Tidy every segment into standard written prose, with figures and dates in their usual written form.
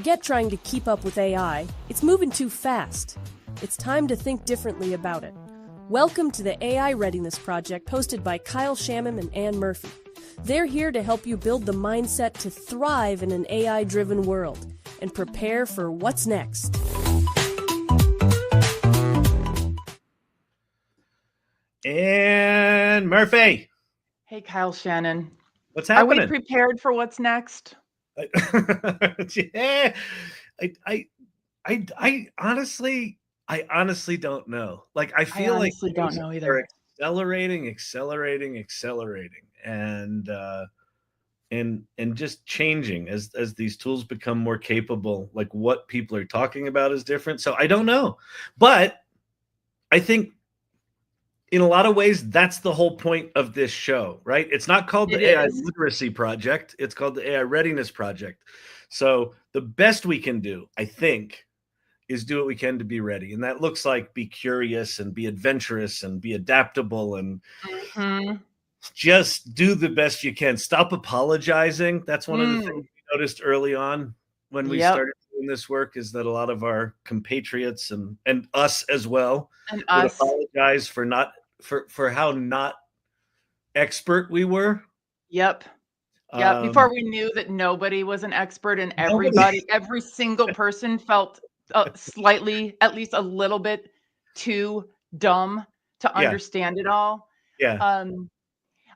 Forget trying to keep up with AI. It's moving too fast. It's time to think differently about it. Welcome to the AI Readiness Project, hosted by Kyle Shannon and Ann Murphy. They're here to help you build the mindset to thrive in an AI-driven world and prepare for what's next. And Murphy. Hey, Kyle Shannon. What's happening? Are we prepared for what's next? Yeah, I honestly don't know. Like, I feel like don't know either. Accelerating, and just changing as these tools become more capable. Like, what people are talking about is different. So I don't know, but I think in a lot of ways, that's the whole point of this show, right? It's not called the AI Literacy Project. It's called the AI Readiness Project. So the best we can do, I think, is do what we can to be ready. And that looks like be curious and be adventurous and be adaptable and just do the best you can. Stop apologizing. That's one of the things we noticed early on when we started doing this work, is that a lot of our compatriots and us as well would apologize for how not expert we were. Yep. Before we knew that nobody was an expert and every single person felt slightly, at least a little bit too dumb to understand it all. Yeah.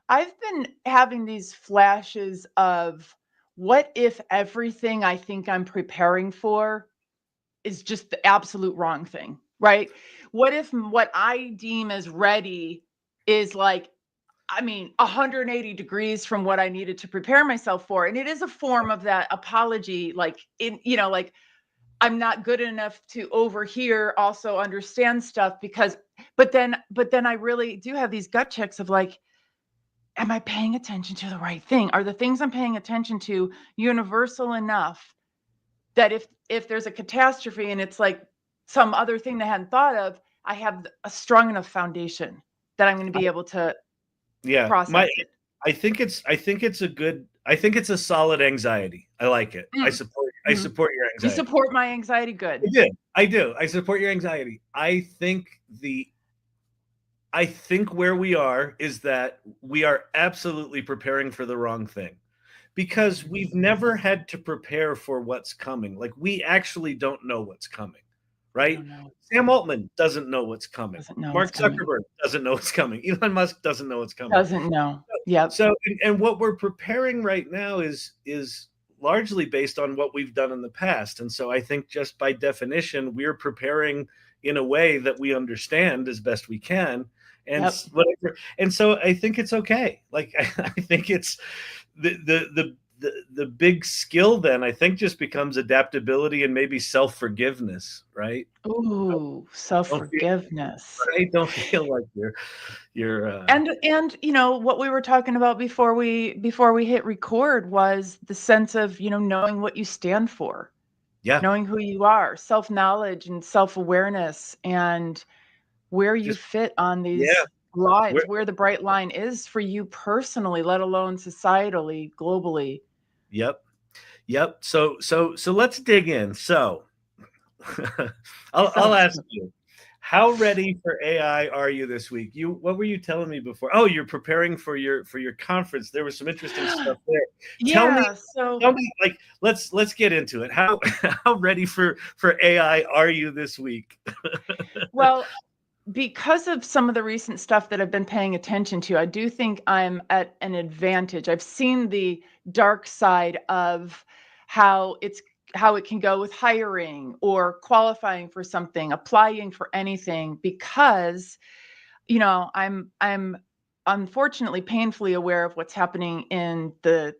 I've been having these flashes of what if everything I think I'm preparing for is just the absolute wrong thing, right? What if what I deem as ready is 180 degrees from what I needed to prepare myself for? And it is a form of that apology, like I'm not good enough to overhear, also understand stuff but then I really do have these gut checks of like, am I paying attention to the right thing? Are the things I'm paying attention to universal enough that if there's a catastrophe and it's like some other thing that I hadn't thought of, I have a strong enough foundation that I'm going to be able to process it. I think it's a solid anxiety. I like it. I support your anxiety. You support my anxiety? Good. I do. I support your anxiety. I think where we are is that we are absolutely preparing for the wrong thing, because we've never had to prepare for what's coming. Like, we actually don't know what's coming, right? Sam Altman doesn't know what's coming. Mark Zuckerberg doesn't know what's coming. Elon Musk doesn't know what's coming. Doesn't know. Yeah. So, and what we're preparing right now is largely based on what we've done in the past. And so I think just by definition, we're preparing in a way that we understand as best we can. And whatever. And so I think it's okay. Like, I think it's the big skill then, I think, just becomes adaptability and maybe self-forgiveness, right? Ooh, self-forgiveness. Don't feel like you're and what we were talking about before we hit record was the sense of knowing what you stand for. Knowing who you are, self-knowledge and self-awareness, and where you fit on these lines, where the bright line is for you personally, let alone societally, globally. Yep. So let's dig in. So I'll ask you, how ready for AI are you this week? What were you telling me before? Oh, you're preparing for your conference. There was some interesting stuff there. Tell me, like, let's get into it. How ready for AI are you this week? Well, because of some of the recent stuff that I've been paying attention to, I do think I'm at an advantage. I've seen the dark side of how it can go with hiring or qualifying for something, applying for anything, because I'm unfortunately painfully aware of what's happening in the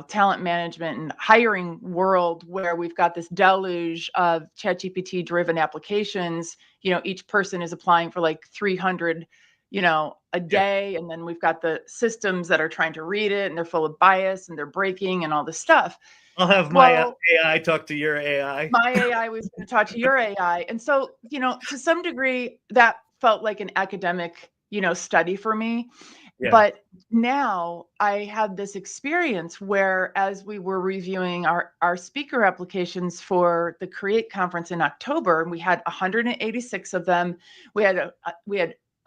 talent management and hiring world, where we've got this deluge of ChatGPT driven applications. Each person is applying for like 300, a day. And then we've got the systems that are trying to read it, and they're full of bias and they're breaking and all this stuff. I'll have my AI talk to your AI. My AI was going to talk to your AI. And so, to some degree, that felt like an academic, study for me. Yeah. But now I had this experience where, as we were reviewing our speaker applications for the Create conference in October, and we had 186 of them. We had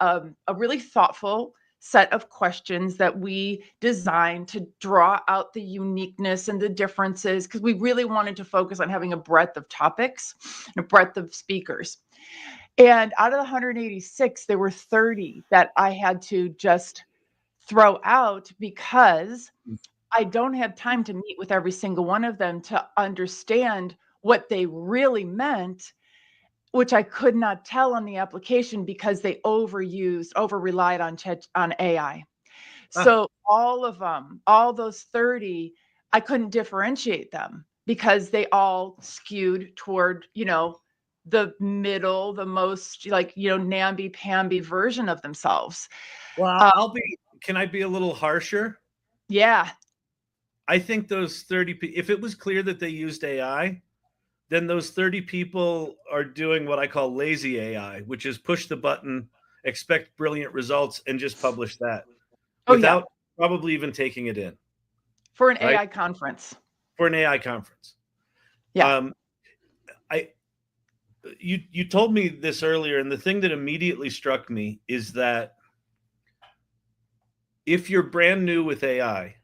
a really thoughtful set of questions that we designed to draw out the uniqueness and the differences, because we really wanted to focus on having a breadth of topics and a breadth of speakers. And out of the 186, there were 30 that I had to just throw out because I don't have time to meet with every single one of them to understand what they really meant, which I could not tell on the application because they over relied on AI. So all of them, all those 30, I couldn't differentiate them because they all skewed toward, the middle, the most namby-pamby version of themselves. Well, can I be a little harsher? Yeah. I think those 30, if it was clear that they used AI, then those 30 people are doing what I call lazy AI, which is push the button, expect brilliant results, and just publish that without probably even taking it in. For an AI conference. For an AI conference. Yeah. You told me this earlier, and the thing that immediately struck me is that if you're brand new with AI,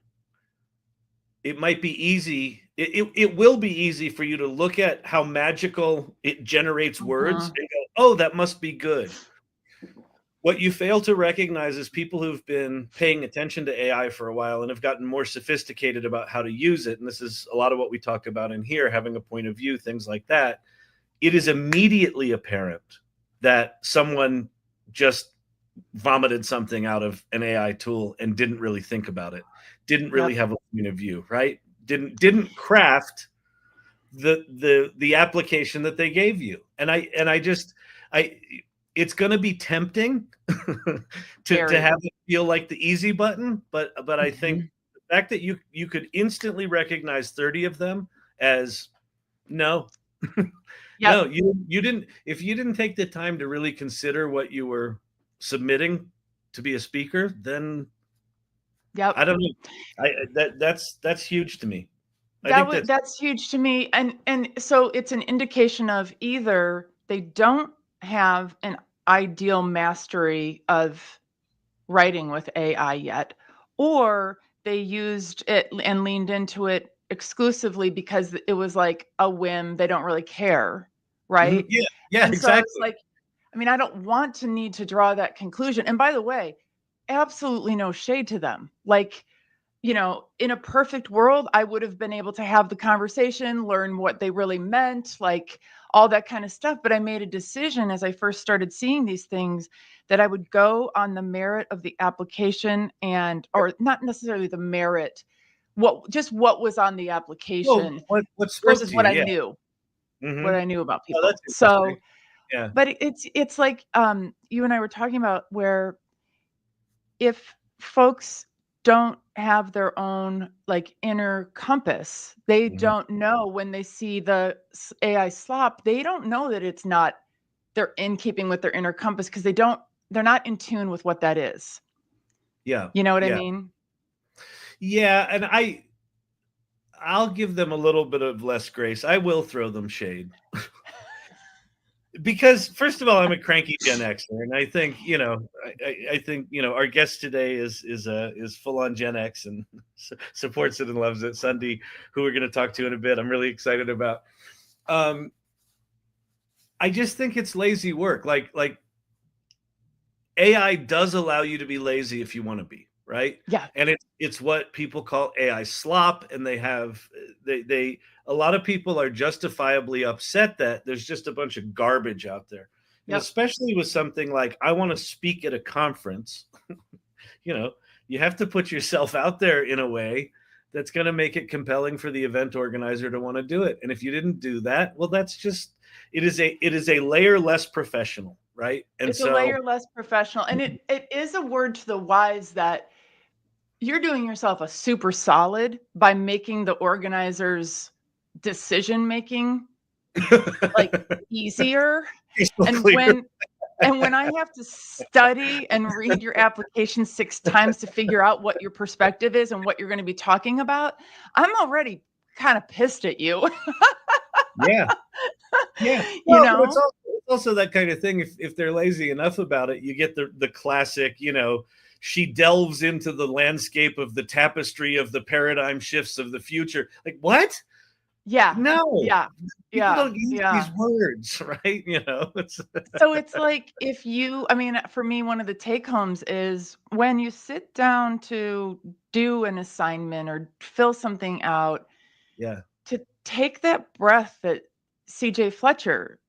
it might be easy. It will be easy for you to look at how magical it generates words and go, oh, that must be good. What you fail to recognize is people who've been paying attention to AI for a while and have gotten more sophisticated about how to use it. And this is a lot of what we talk about in here, having a point of view, things like that. It is immediately apparent that someone just vomited something out of an AI tool and didn't really think about it, didn't really have a point of view, right? Didn't craft the application that they gave you. And it's going to be tempting to have it feel like the easy button, but I think the fact that you could instantly recognize 30 of them as no. No, you didn't. If you didn't take the time to really consider what you were submitting to be a speaker, then I don't know. That's huge to me. That's huge to me, and so it's an indication of either they don't have an ideal mastery of writing with AI yet, or they used it and leaned into it exclusively because it was like a whim. They don't really care, right? Yeah, and exactly. So it's like, I mean, I don't want to need to draw that conclusion. And by the way, absolutely no shade to them. Like, in a perfect world, I would have been able to have the conversation, learn what they really meant, like all that kind of stuff. But I made a decision as I first started seeing these things that I would go on the merit of the application or not necessarily the merit, what was on the application versus what I knew, what I knew about people. So, but it's like you and I were talking about, where if folks don't have their own like inner compass, they don't know when they see the AI slop, they don't know that they're in keeping with their inner compass, because they're not in tune with what that is. Yeah. You know what I mean? Yeah. And I'll give them a little bit of less grace. I will throw them shade. Because first of all, I'm a cranky Gen Xer, and I think I think our guest today is full on Gen X and supports it and loves it. Sundee, who we're going to talk to in a bit, I'm really excited about. I just think it's lazy work. Like AI does allow you to be lazy if you want to be, right? Yeah. And it's what people call AI slop, and they a lot of people are justifiably upset that there's just a bunch of garbage out there. And especially with something like, I want to speak at a conference, you have to put yourself out there in a way that's going to make it compelling for the event organizer to want to do it. And if you didn't do that, well, that's just, it is a layer less professional, right? And it's a layer less professional. And it is a word to the wise that you're doing yourself a super solid by making the organizers' decision making like easier. And And when I have to study and read your application 6 times to figure out what your perspective is and what you're going to be talking about, I'm already kind of pissed at you. Yeah. Yeah. You Well, but it's know? also that kind of thing. If they're lazy enough about it, you get the classic, she delves into the landscape of the tapestry of the paradigm shifts of the future. Like, what? Yeah. No. Yeah. People Yeah. don't use Yeah. these words, right? So it's like for me, one of the take homes is when you sit down to do an assignment or fill something out, Yeah. to take that breath that CJ Fletcher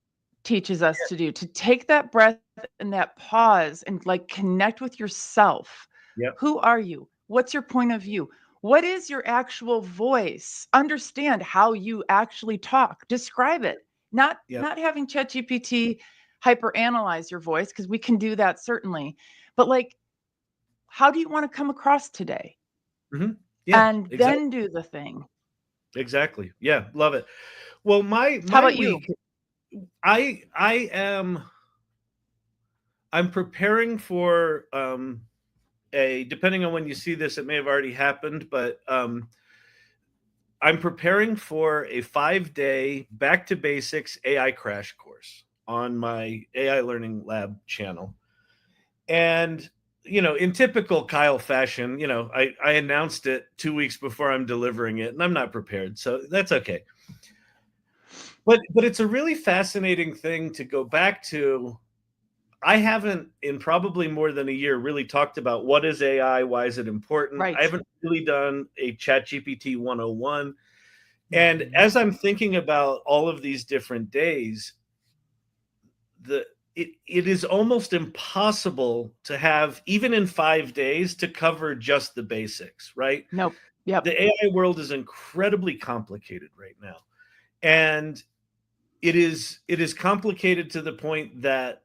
teaches us to do, to take that breath and that pause and like connect with yourself. Yep. Who are you? What's your point of view? What is your actual voice? Understand how you actually talk. Describe it. Not Yep. not having ChatGPT hyper analyze your voice, because we can do that certainly. But like, how do you want to come across today? Mm-hmm. Yeah. And Exactly. then do the thing. Exactly. Yeah. Love it. Well, my How about you? week, I'm preparing for depending on when you see this, it may have already happened, but I'm preparing for a 5-day back to basics AI crash course on my AI Learning Lab channel. And, in typical Kyle fashion, I announced it 2 weeks before I'm delivering it, and I'm not prepared. So that's okay. But it's a really fascinating thing to go back to. I haven't, in probably more than a year, really talked about what is AI, why is it important. Right. I haven't really done a ChatGPT 101. And as I'm thinking about all of these different days, it is almost impossible to have, even in 5 days, to cover just the basics, right? Nope. Yep. The AI world is incredibly complicated right now. And it is complicated to the point that,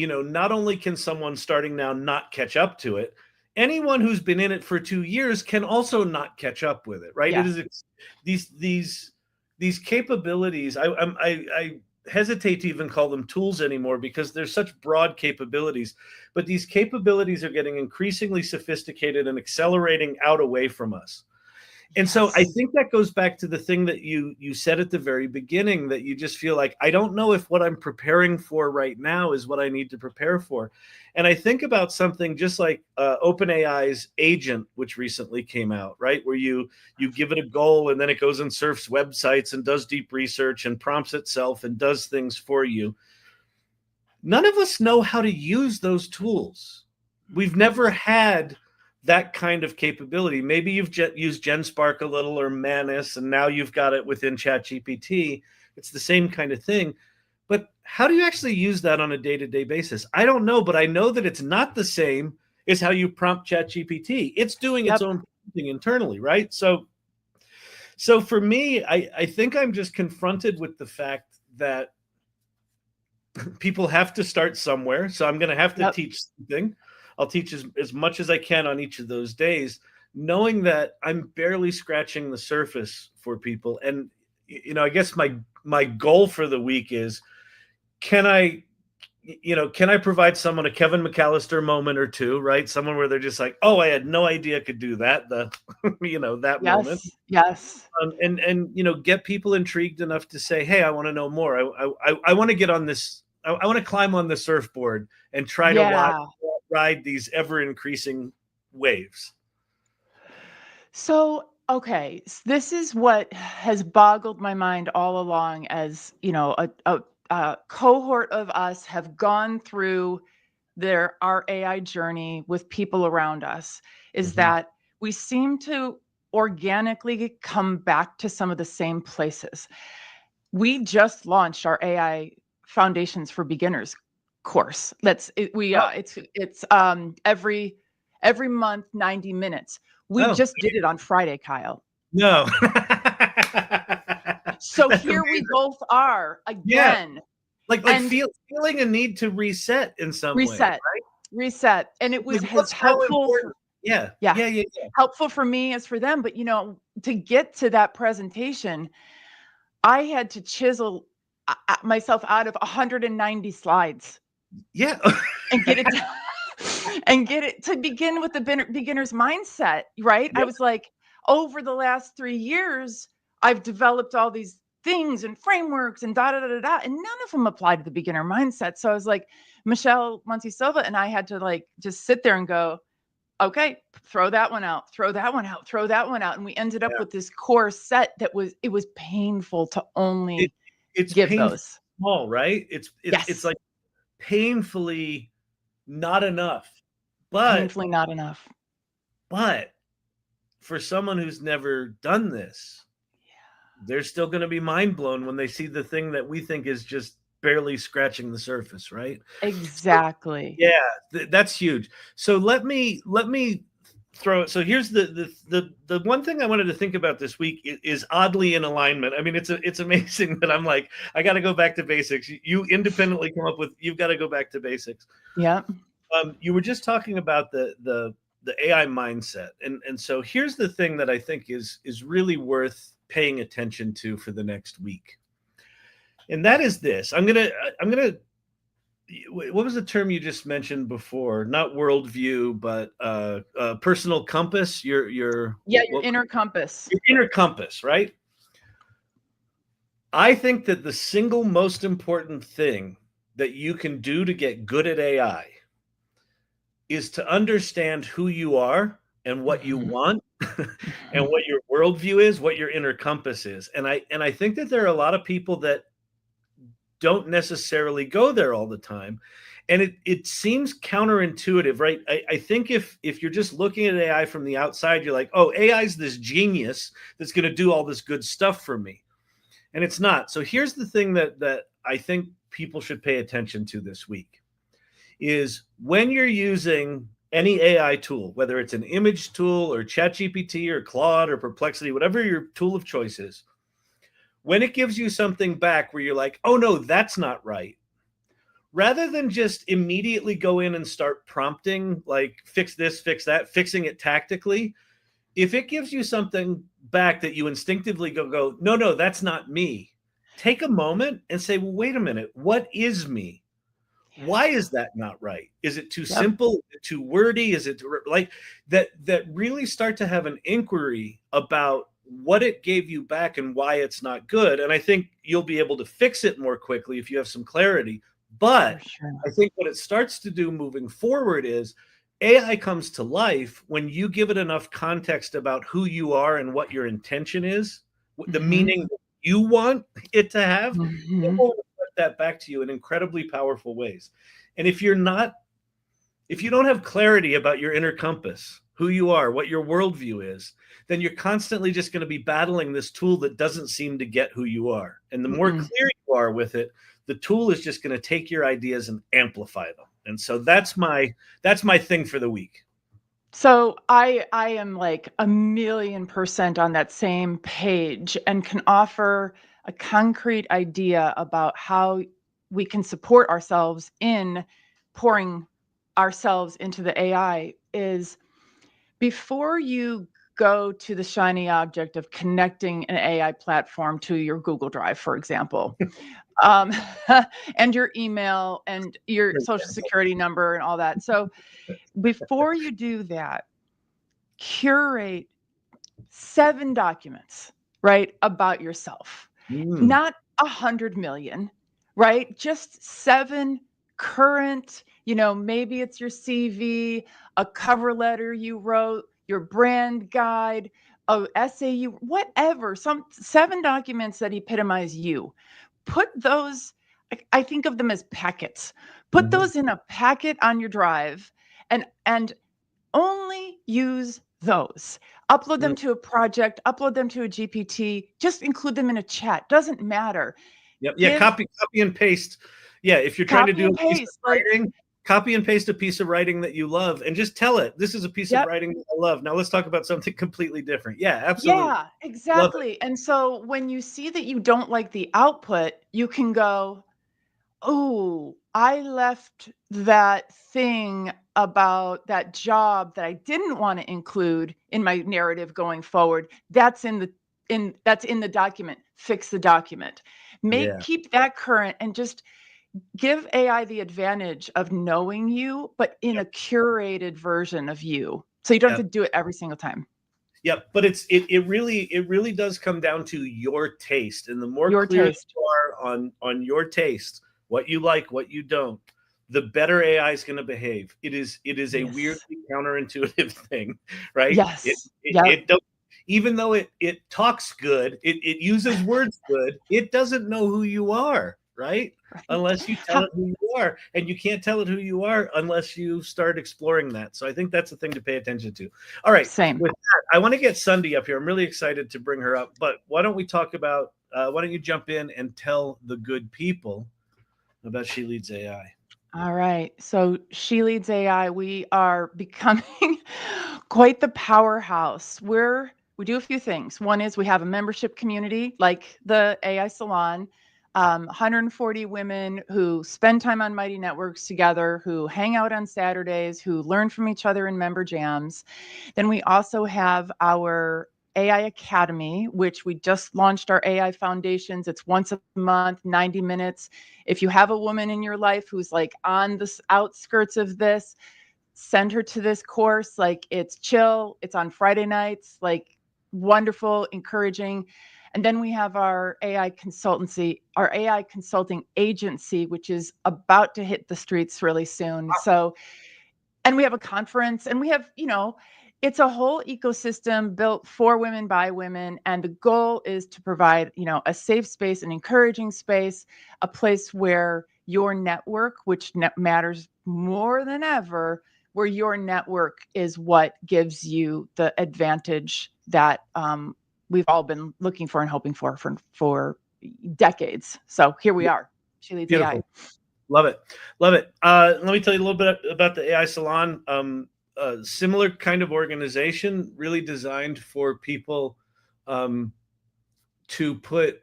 not only can someone starting now not catch up to it, anyone who's been in it for 2 years can also not catch up with it, right? Yeah. It is these capabilities. I hesitate to even call them tools anymore because they're such broad capabilities, but these capabilities are getting increasingly sophisticated and accelerating out away from us. And so I think that goes back to the thing that you said at the very beginning, that you just feel like, I don't know if what I'm preparing for right now is what I need to prepare for. And I think about something just like OpenAI's Agent, which recently came out, right? Where you give it a goal and then it goes and surfs websites and does deep research and prompts itself and does things for you. None of us know how to use those tools. We've never had that kind of capability. Maybe you've used GenSpark a little or Manus, and now you've got it within ChatGPT. It's the same kind of thing. But how do you actually use that on a day-to-day basis? I don't know, but I know that it's not the same as how you prompt ChatGPT. It's doing its own thing internally, right? So for me, I think I'm just confronted with the fact that people have to start somewhere. So I'm going to have to teach something. I'll teach as much as I can on each of those days, knowing that I'm barely scratching the surface for people. And, I guess my goal for the week is, can I provide someone a Kevin McAllister moment or two, right? Someone where they're just like, oh, I had no idea I could do that. That moment. Yes. And get people intrigued enough to say, hey, I want to know more. I want to get on this. I want to climb on the surfboard and try to ride these ever increasing waves. So, okay, this is what has boggled my mind all along, as a cohort of us have gone through our AI journey with people around us, is that we seem to organically come back to some of the same places. We just launched our AI Foundations for Beginners course. It's every month, 90 minutes. We just did it on Friday, Kyle. No. So here we both are again. Yeah. Feeling a need to reset in some way. Right? Reset. And it was helpful. Yeah. Helpful for me as for them. But, to get to that presentation, I had to chisel myself out of 190 slides. Yeah. and get it and get it to begin with the beginner's mindset, right? I Yep. was like, over the last 3 years, I've developed all these things and frameworks and da da da da da, and none of them apply to the beginner mindset. So I was like, Michelle Monte Silva and I had to like just sit there and go, okay, throw that one out, throw that one out, throw that one out. And we ended up Yeah. with this core set that it was painful to It, only it's give painful those. small, right? It's Yes, like painfully not enough. But painfully not enough. but for someone who's never done this, they're still going to be mind blown when they see the thing that we think is just barely scratching the surface, right? So, Exactly. yeah, that's huge. So let me throw it. So here's the one thing I wanted to think about this week is oddly in alignment. I mean, it's amazing that I'm like, I got to go back to basics. You independently come up with, you've got to go back to basics. Yeah. You were just talking about the AI mindset, and so here's the thing that I think is really worth paying attention to for the next week, and that is this. I'm gonna what was the term you just mentioned before? Not worldview, but personal compass. Your Inner compass. your inner compass, right? I think that the single most important thing that you can do to get good at AI is to understand who you are and what you want and what your worldview is, what your inner compass is. And I think that there are a lot of people that don't necessarily go there all the time. And it seems counterintuitive, right? I think if you're just looking at AI from the outside, you're like, oh, AI is this genius that's going to do all this good stuff for me. And it's not. So here's the thing that I think people should pay attention to this week is when you're using any AI tool, whether it's an image tool or ChatGPT or Claude or Perplexity, whatever your tool of choice is, when it gives you something back where you're like, oh no, that's not right, rather than just immediately go in and start prompting, like fix this, fix that, fixing it tactically, if it gives you something back that you instinctively go, no, that's not me, take a moment and say, well, wait a minute, what is me? Why is that not right? Is it too simple? Is it too wordy? Is it like that really start to have an inquiry about what it gave you back and why it's not good? And I think you'll be able to fix it more quickly if you have some clarity. But Sure. I think what it starts to do moving forward is AI comes to life when you give it enough context about who you are and what your intention is, the meaning that you want it to have. It will reflect that back to you in incredibly powerful ways. And if you don't have clarity about your inner compass, who you are, what your worldview is, then you're constantly just going to be battling this tool that doesn't seem to get who you are. And the more clear you are with it, the tool is just going to take your ideas and amplify them. And so that's my thing for the week. So I am like 1,000,000% on that same page and can offer a concrete idea about how we can support ourselves in pouring ourselves into the AI is before you go to the shiny object of connecting an AI platform to your Google Drive, for example, and your email and your social security number and all that. So before you do that, curate 7 documents, right, about yourself. Not 100 million, right? Just 7 current, maybe it's your CV, a cover letter you wrote, your brand guide, a essay whatever, some 7 documents that epitomize you. Put those, I think of them as packets. Put those in a packet on your drive and only use those. Upload them to a project, upload them to a GPT, just include them in a chat. Doesn't matter. Yep. Yeah. Copy and paste. Yeah. If you're trying to do a piece of writing, copy and paste a piece of writing that you love and just tell it, this is a piece of writing that I love. Now let's talk about something completely different. Yeah, absolutely. Yeah, exactly. And so when you see that you don't like the output, you can go, oh, I left that thing about that job that I didn't want to include in my narrative going forward. That's in the document. Fix the document. Keep that current and just give AI the advantage of knowing you, but in a curated version of you. So you don't have to do it every single time. Yeah, but it really does come down to your taste, and the more Your clear taste. you are on your taste, what you like, what you don't, the better AI is going to behave. It is a Yes. weirdly counterintuitive thing, right? Yes. It don't, even though it talks good, it uses words good, it doesn't know who you are, right? Unless you tell it who you are, and you can't tell it who you are unless you start exploring that. So I think that's the thing to pay attention to. All right. Same. With that, I want to get Sundee up here. I'm really excited to bring her up, but why don't we talk about, why don't you jump in and tell the good people about She Leads AI? All right. So She Leads AI, we are becoming quite the powerhouse. We do a few things. One is we have a membership community like the AI Salon, 140 women who spend time on Mighty Networks together, who hang out on Saturdays, who learn from each other in member jams. Then we also have our AI Academy, which we just launched our AI Foundations. It's once a month, 90 minutes. If you have a woman in your life who's like on the outskirts of this, send her to this course. Like, it's chill, it's on Friday nights, like wonderful, encouraging. And then we have our AI consultancy, our AI consulting agency, which is about to hit the streets really soon. So, and we have a conference, and we have, it's a whole ecosystem built for women by women. And the goal is to provide, a safe space, an encouraging space, a place where your network, which matters more than ever, where your network is what gives you the advantage that we've all been looking for and hoping for decades. So here we are. She Leads Beautiful. AI. Love it. Love it. Let me tell you a little bit about the AI Salon. Similar kind of organization, really designed for people to put.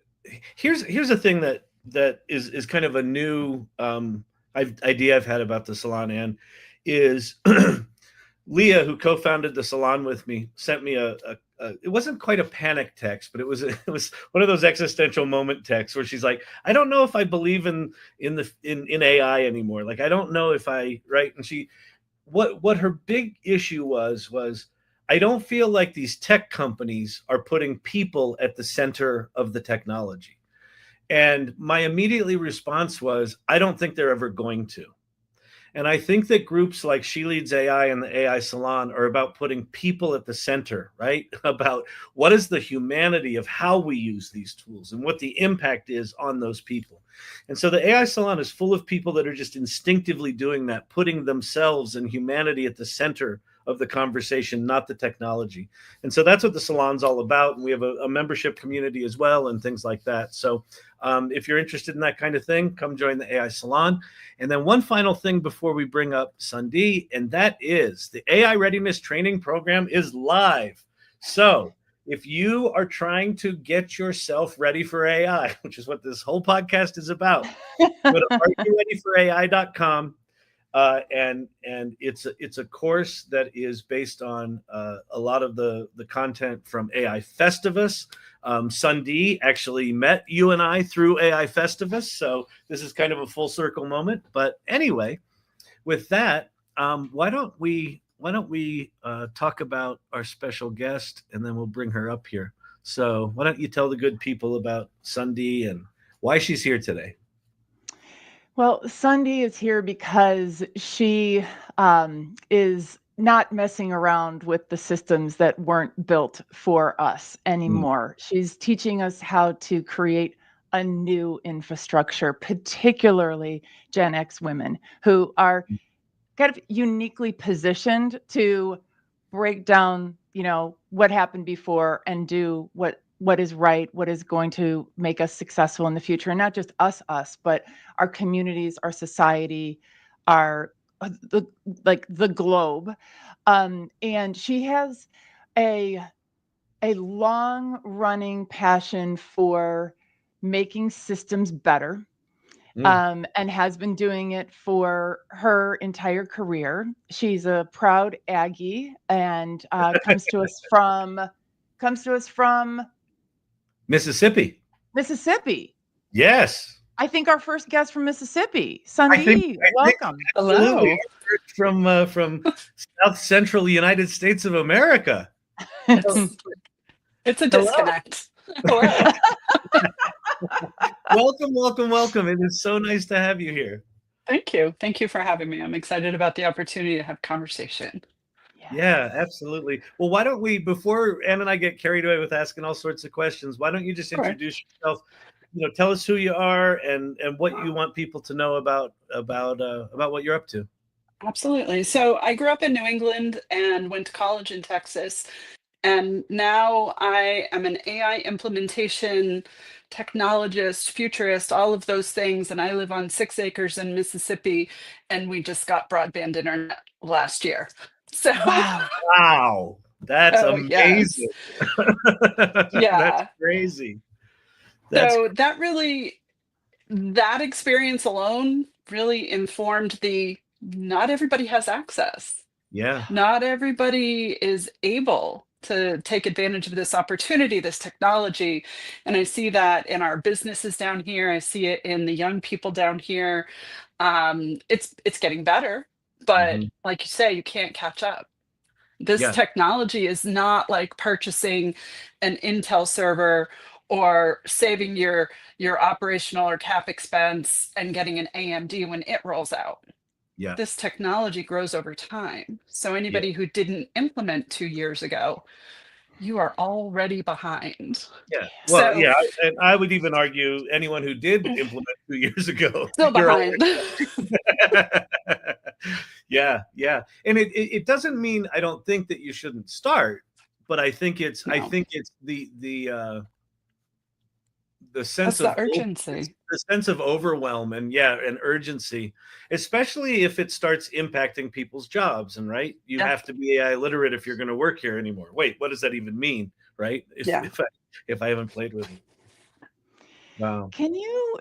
Here's a thing that is kind of a new idea I've had about the Salon, Anne, is Leah, who co-founded the Salon with me, sent me it wasn't quite a panic text, but it was one of those existential moment texts where she's like, I don't know if I believe in AI anymore. Like, I don't know if I, right. And what her big issue was I don't feel like these tech companies are putting people at the center of the technology. And my immediately response was, I don't think they're ever going to. And I think that groups like She Leads AI and the AI Salon are about putting people at the center, right? About what is the humanity of how we use these tools and what the impact is on those people. And so the AI Salon is full of people that are just instinctively doing that, putting themselves and humanity at the center of the conversation, not the technology. And so that's what the Salon's all about. And we have a membership community as well and things like that. So if you're interested in that kind of thing, come join the AI Salon. And then one final thing before we bring up Sundee, and that is the AI Readiness Training Program is live. So if you are trying to get yourself ready for AI, which is what this whole podcast is about, go to areyoureadyforai.com. And it's a course that is based on a lot of the content from AI Festivus. Sundee actually met you and I through AI Festivus, so this is kind of a full circle moment. But anyway, with that, why don't we talk about our special guest, and then we'll bring her up here. So why don't you tell the good people about Sundee and why she's here today? Well, Sundee is here because she is not messing around with the systems that weren't built for us anymore. She's teaching us how to create a new infrastructure, particularly Gen X women who are kind of uniquely positioned to break down, what happened before and do what is right, what is going to make us successful in the future. And not just us, but our communities, our society, our the globe. And she has a long running passion for making systems better. And has been doing it for her entire career. She's a proud Aggie and comes to us from Mississippi. Mississippi. Yes. I think our first guest from Mississippi, I think, Sundee, welcome. absolutely. Hello. From South Central United States of America. It's a Hello. disconnect. Hello. Welcome. It is so nice to have you here. Thank you. Thank you for having me. I'm excited about the opportunity to have conversation. Yeah, absolutely. Well, why don't we, before Ann and I get carried away with asking all sorts of questions, why don't you just introduce yourself? Tell us who you are and what you want people to know about what you're up to. Absolutely. So I grew up in New England and went to college in Texas. And now I am an AI implementation technologist, futurist, all of those things. And I live on 6 acres in Mississippi, and we just got broadband internet last year. So wow, that's amazing. Yes. Yeah, that's crazy. So that experience alone really informed not everybody has access. Yeah. Not everybody is able to take advantage of this opportunity, this technology. And I see that in our businesses down here. I see it in the young people down here. It's getting better, but like you say, you can't catch up. This technology is not like purchasing an Intel server or saving your operational or cap expense and getting an AMD when it rolls out. Yeah. This technology grows over time. So anybody who didn't implement 2 years ago, you are already behind. Yeah. Well, and I would even argue anyone who did implement 2 years ago still behind. Yeah. And it doesn't mean I don't think that you shouldn't start, but I think it's the sense of urgency, the sense of overwhelm and urgency, especially if it starts impacting people's jobs. And you have to be AI literate if you're going to work here anymore. Wait, what does that even mean? Right? If I haven't played with it. Wow. Can you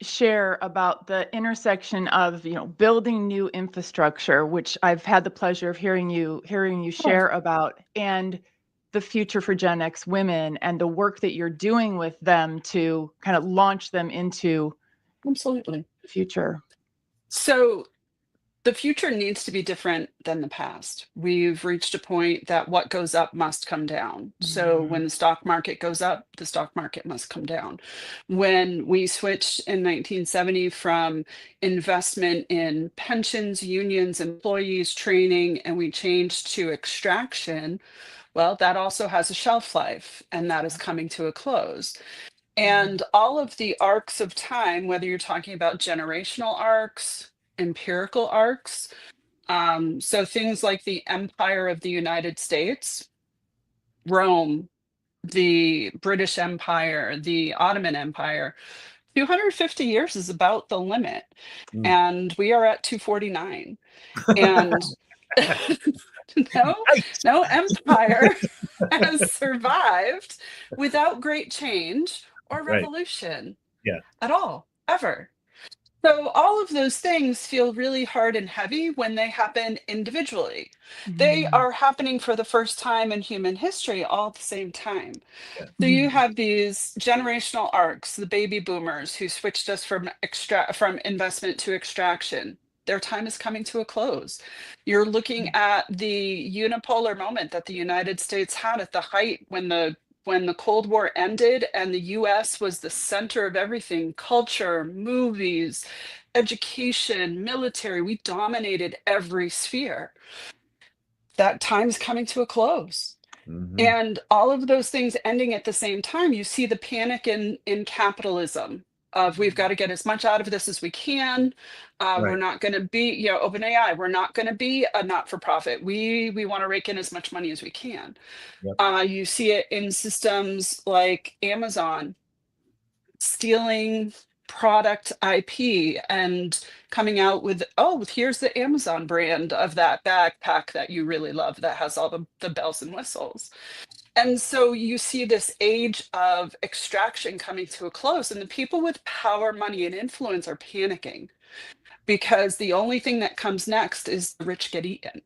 share about the intersection of building new infrastructure, which I've had the pleasure of hearing you share about, and the future for Gen X women and the work that you're doing with them to kind of launch them into absolutely the future? So the future needs to be different than the past. We've reached a point that what goes up must come down. So when the stock market goes up, the stock market must come down. When we switched in 1970 from investment in pensions, unions, employees, training, and we changed to extraction, well, that also has a shelf life, and that is coming to a close. And all of the arcs of time, whether you're talking about generational arcs, empirical arcs, so things like the Empire of the United States, Rome, the British Empire, the Ottoman Empire, 250 years is about the limit. And we are at 249. And no empire has survived without great change or revolution at all, ever. So all of those things feel really hard and heavy when they happen individually. They are happening for the first time in human history all at the same time. So you have these generational arcs, the baby boomers who switched us from investment to extraction. Their time is coming to a close. You're looking at the unipolar moment that the United States had at the height when the Cold War ended and the US was the center of everything: culture, movies, education, military. We dominated every sphere. That time's coming to a close. And all of those things ending at the same time, you see the panic in capitalism of we've got to get as much out of this as we can. We're not going to be, OpenAI, we're not going to be a not-for-profit. We want to rake in as much money as we can. You see it in systems like Amazon stealing product IP and coming out with, here's the Amazon brand of that backpack that you really love that has all the bells and whistles. And so you see this age of extraction coming to a close, and the people with power, money, and influence are panicking because the only thing that comes next is the rich get eaten.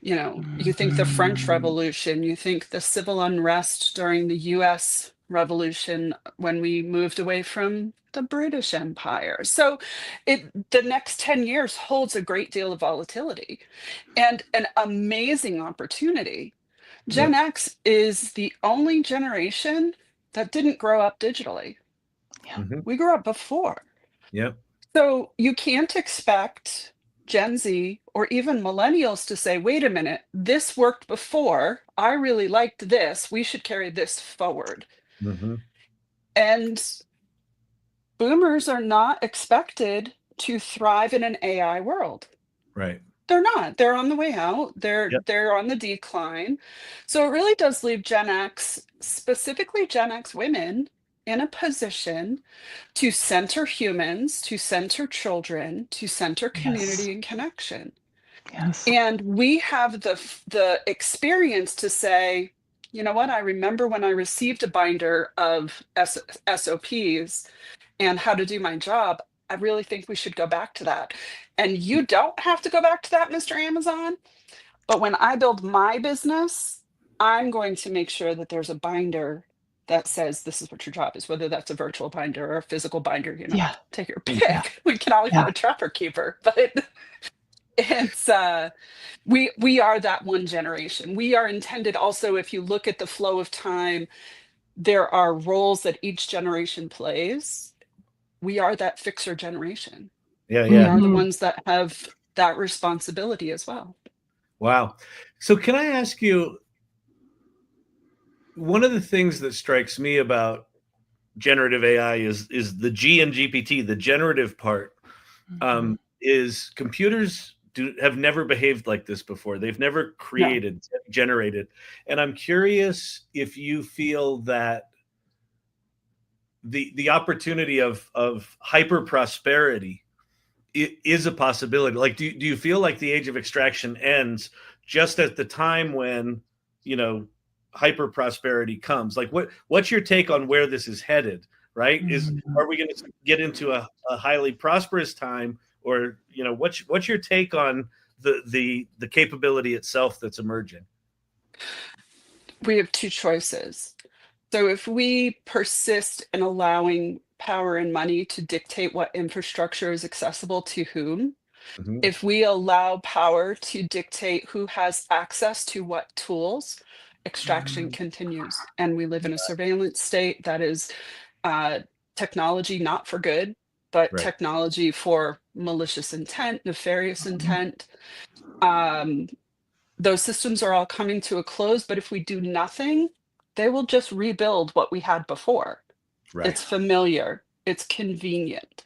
You think the French Revolution, you think the civil unrest during the US revolution when we moved away from the British Empire. So the next 10 years holds a great deal of volatility and an amazing opportunity. Gen X is the only generation that didn't grow up digitally. We grew up before. Yep. So you can't expect Gen Z or even millennials to say, wait a minute, this worked before. I really liked this. We should carry this forward. And boomers are not expected to thrive in an AI world. Right. They're not. They're on the way out. They're on the decline. So it really does leave Gen X, specifically Gen X women, in a position to center humans, to center children, to center community and connection. Yes. And we have the experience to say, you know what, I remember when I received a binder of SOPs and how to do my job. I really think we should go back to that. And you don't have to go back to that, Mr. Amazon. But when I build my business, I'm going to make sure that there's a binder that says this is what your job is, whether that's a virtual binder or a physical binder, take your pick. We can always have a trapper keeper, but it's we are that one generation. We are intended also, if you look at the flow of time, there are roles that each generation plays. We are that fixer generation. We are the ones that have that responsibility as well. Wow. So can I ask you, one of the things that strikes me about generative AI is the G in GPT, the generative part, is computers have never behaved like this before. They've never created, generated. And I'm curious if you feel that the opportunity of hyper prosperity is a possibility. Like, do you feel like the age of extraction ends just at the time when, hyper prosperity comes? Like, what's your take on where this is headed? Right? Are we going to get into a highly prosperous time, or what's your take on the capability itself that's emerging? We have two choices. So if we persist in allowing power and money to dictate what infrastructure is accessible to whom, if we allow power to dictate who has access to what tools, extraction continues. And we live in a surveillance state that is technology not for good, but technology for malicious intent, nefarious intent. Those systems are all coming to a close, but if we do nothing, they will just rebuild what we had before. It's familiar, it's convenient,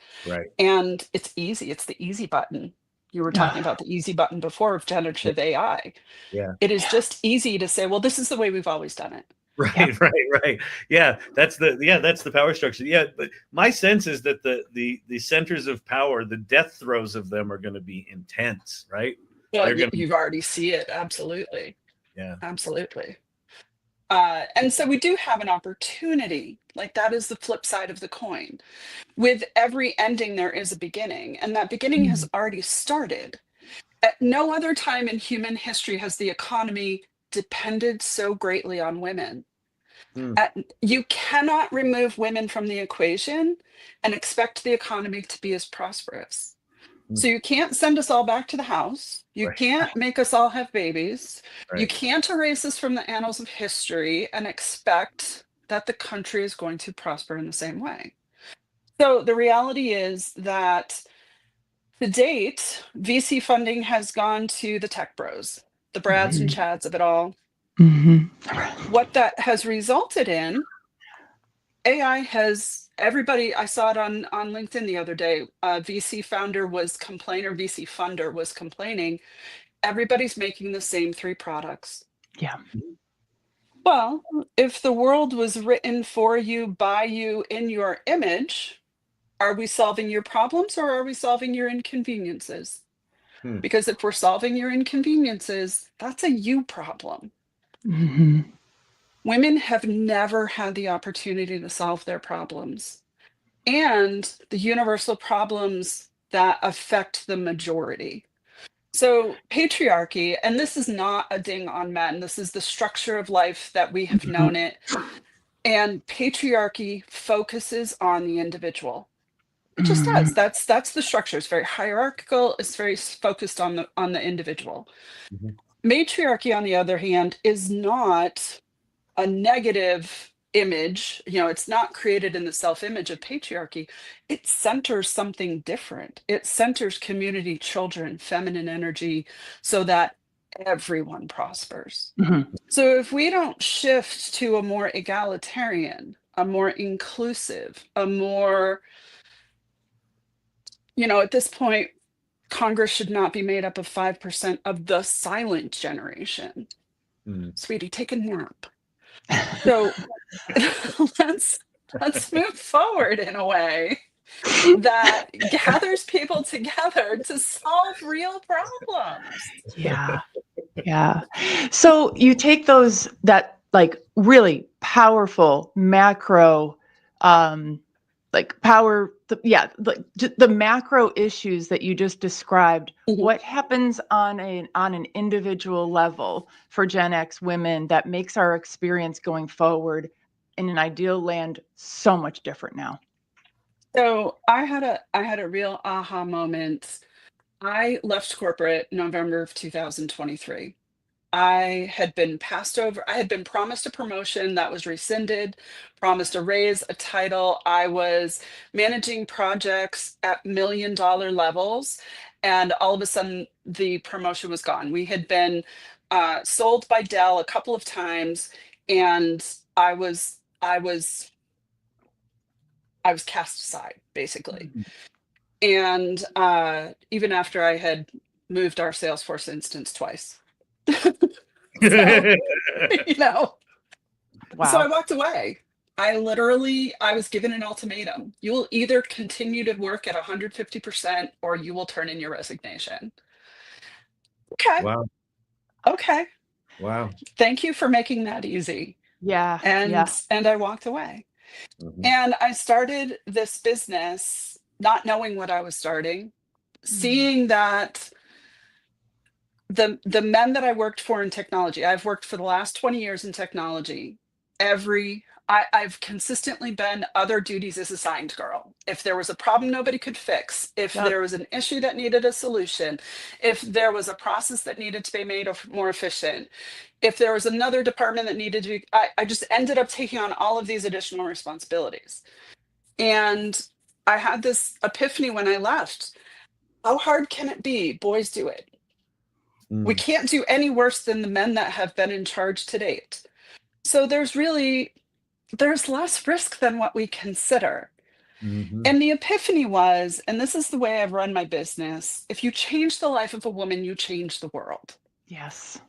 and it's easy. It's the easy button. You were talking about the easy button before of generative AI. It is just easy to say, well, this is the way we've always done it. Right. Yeah, that's the power structure. Yeah, but my sense is that the centers of power, the death throes of them are going to be intense, right? Well, you've already see it. Absolutely. Yeah. Absolutely. And so we do have an opportunity. Like, that is the flip side of the coin. With every ending, there is a beginning, and that beginning has already started. At no other time in human history has the economy depended so greatly on women. You cannot remove women from the equation and expect the economy to be as prosperous. So you can't send us all back to the house. You can't make us all have babies. You can't erase us from the annals of history and expect that the country is going to prosper in the same way. So the reality is that to date, VC funding has gone to the tech bros, the Brads and Chads of it all. What that has resulted in, AI has everybody. I saw it on LinkedIn the other day. VC funder was complaining. Everybody's making the same 3 products. Yeah. Well, if the world was written for you, by you, in your image, are we solving your problems or are we solving your inconveniences? Because if we're solving your inconveniences, that's a you problem. Women have never had the opportunity to solve their problems and the universal problems that affect the majority. So patriarchy, and this is not a ding on men, this is the structure of life that we have known it. And patriarchy focuses on the individual. It just does. That's the structure. It's very hierarchical. It's very focused on the individual. Matriarchy, on the other hand, is not a negative image. It's not created in the self-image of patriarchy. It centers something different. It centers community, children, feminine energy, so that everyone prospers. So if we don't shift to a more egalitarian, a more inclusive, a more, at this point, Congress should not be made up of 5% of the silent generation. Sweetie, take a nap. So let's move forward in a way that gathers people together to solve real problems. Yeah. So you take that like really powerful macro, the macro issues that you just described. What happens on an individual level for Gen X women that makes our experience going forward in an ideal land so much different now? So I had a real aha moment. I left corporate November of 2023. I had been passed over. I had been promised a promotion that was rescinded, promised a raise, a title. I was managing projects at $1 million levels, and all of a sudden the promotion was gone. We had been sold by Dell a couple of times, and I was cast aside, basically. And even after I had moved our Salesforce instance twice. So, Wow. So I walked away. I was given an ultimatum. You will either continue to work at 150% or you will turn in your resignation. Okay. Wow. Okay. Wow. Thank you for making that easy. Yeah. And I walked away. And I started this business not knowing what I was starting, seeing that the men that I worked for in technology, I've worked for the last 20 years in technology. I've consistently been other duties as assigned girl. If there was a problem nobody could fix, if there was an issue that needed a solution, if there was a process that needed to be made more efficient, if there was another department that needed to be, I just ended up taking on all of these additional responsibilities. And I had this epiphany when I left. How hard can it be? Boys do it. We can't do any worse than the men that have been in charge to date. So there's less risk than what we consider. And the epiphany was, and this is the way I've run my business, if you change the life of a woman, you change the world. Yes.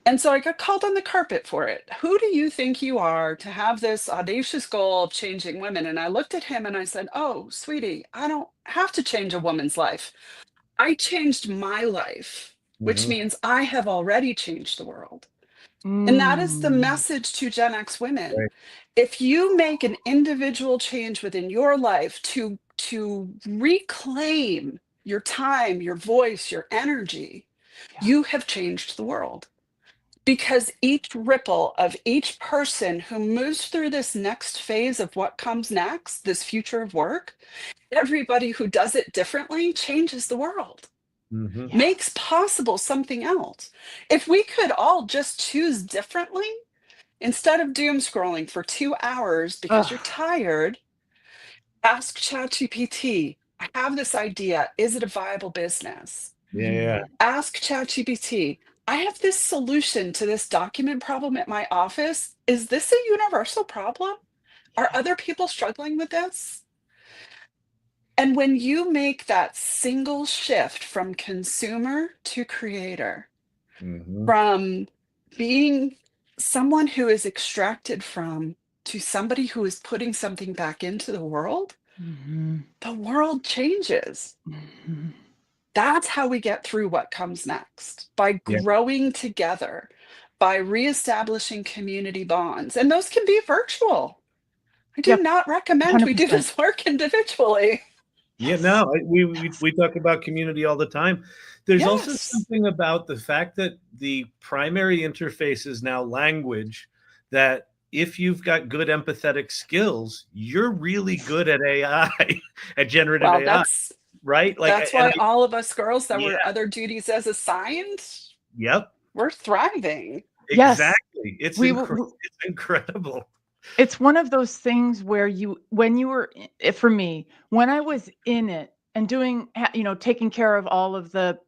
And so I got called on the carpet for it. Who do you think you are to have this audacious goal of changing women? And I looked at him and I said, oh, sweetie, I don't have to change a woman's life. I changed my life, which means I have already changed the world. And that is the message to Gen X women. Right. If you make an individual change within your life to reclaim your time, your voice, your energy, you have changed the world. Because each ripple of each person who moves through this next phase of what comes next, this future of work, everybody who does it differently changes the world. Makes possible something else. If we could all just choose differently, instead of doom scrolling for 2 hours because you're tired, ask ChatGPT, I have this idea. Is it a viable business? Yeah. Ask ChatGPT, I have this solution to this document problem at my office. Is this a universal problem? Are other people struggling with this? And when you make that single shift from consumer to creator, from being someone who is extracted from to somebody who is putting something back into the world changes. That's how we get through what comes next, by growing together, by reestablishing community bonds. And those can be virtual. I do not recommend 100%. We do this work individually. Yeah, no, we talk about community all the time. There's also something about the fact that the primary interface is now language that if you've got good empathetic skills, you're really good at AI, at generative AI, right? Like that's why all of us girls that were other duties as assigned, we're thriving. Exactly. It's incredible. It's one of those things where for me, when I was in it and doing, taking care of all of the